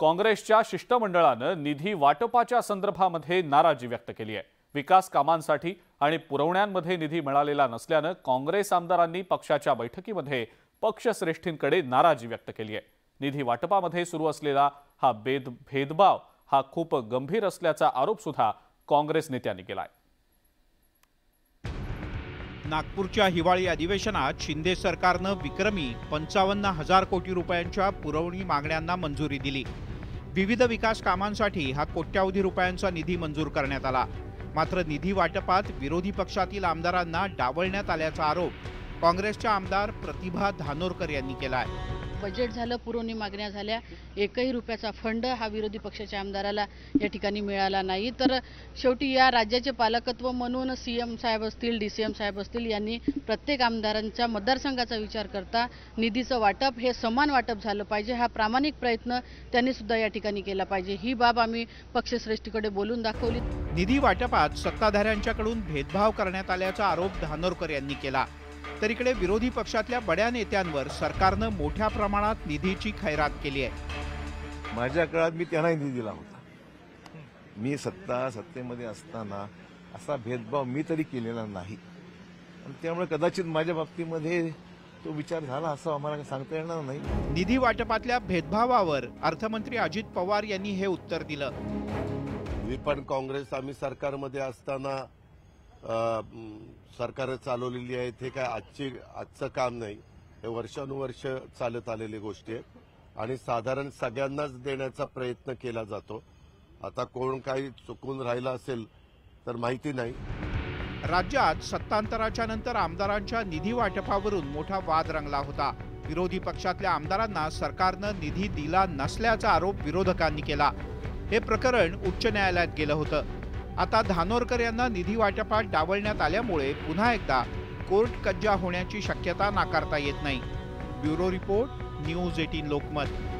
काँग्रेसच्या शिष्टमंडळानं निधी वाटपाच्या संदर्भामध्ये नाराजी व्यक्त केली आहे। विकास कामांसाठी आणि पुरवण्यांमध्ये निधी मिळालेला नसल्यानं काँग्रेस आमदारांनी पक्षाच्या बैठकीमध्ये पक्षश्रेष्ठींकडे नाराजी व्यक्त केली आहे। निधी वाटपामध्ये सुरू असलेला हा भेदभाव हा खूप गंभीर असल्याचा आरोप सुद्धा काँग्रेस नेत्यांनी केलाय। नागपूरच्या हिवाळी अधिवेशनात शिंदे सरकारनं विक्रमी 55,000 कोटी रुपयांच्या पुरवणी मागण्यांना मंजुरी दिली। विविध विकास कामांसाठी हा कोट्यावधी रुपयांचा निधी मंजूर करण्यात आला। मात्र निधी वाटपात विरोधी पक्षातील आमदारांना डावलण्यात आल्याचा आरोप काँग्रेसच्या आमदार प्रतिभा धानोरकर यांनी केलाय। बजेट झालं, पुरवणी मागण्या झाल्या, एकही रुपयाचा फंड हा विरोधी पक्षाच्या आमदाराला या ठिकाणी मिळाला नाही। तर शेवटी या राज्याचे पालकत्व म्हणून सीएम साहेब असतील, डीसीएम साहेब असतील यांनी प्रत्येक आमदारांच्या मतदारसंघाचा विचार करता निधीचं वाटप हे समान वाटप झालं पाहिजे, हा प्रामाणिक प्रयत्न त्यांनी सुद्धा या ठिकाणी केला पाहिजे। ही बाब आम्ही पक्षश्रेष्ठीकडे बोलून दाखवली। निधी वाटपात सत्ताधाऱ्यांच्याकडून भेदभाव करण्यात आल्याचा आरोप धानोरकर यांनी केला। तर इकडे विरोधी पक्षातल्या बड्या नेत्यांवर सरकारनं मोठ्या प्रमाणात निधीची खैरात केली आहे। माझ्या काळात मी त्यांना निधी दिला होता। मी सत्तेमध्ये असताना असा भेदभाव मी तरी केलेला नाही, त्यामुळे कदाचित माझ्या बाबतीमध्ये तो विचार झाला असं आम्हाला सांगता येणार नाही। निधी वाटपातल्या भेदभावावर अर्थमंत्री अजित पवार यांनी हे उत्तर दिलं। मी पण काँग्रेस आम्ही सरकारमध्ये असताना सरकार चालवलेली आहे, ते काय आजचं काम नाही, हे वर्षानुवर्ष चालत आलेली गोष्टी आहे आणि साधारण सगळ्यांनाच देण्याचा प्रयत्न केला जातो। आता कोण काही चुकून राहिला असेल तर माहिती नाही। राज्यात सत्तांतराच्या नंतर आमदारांच्या निधी वाटपावरून मोठा वाद रंगला होता। विरोधी पक्षातल्या आमदारांना सरकारनं निधी दिला नसल्याचा आरोप विरोधकांनी केला। हे प्रकरण उच्च न्यायालयात गेलं होतं। आता धानोरकर यांना निधी वाटपात डावलण्यात आल्यामुळे पुन्हा एकदा कोर्ट कज्जा होण्याची शक्यता नाकारता येत नाही। Bureau report, news 18 Lokmat.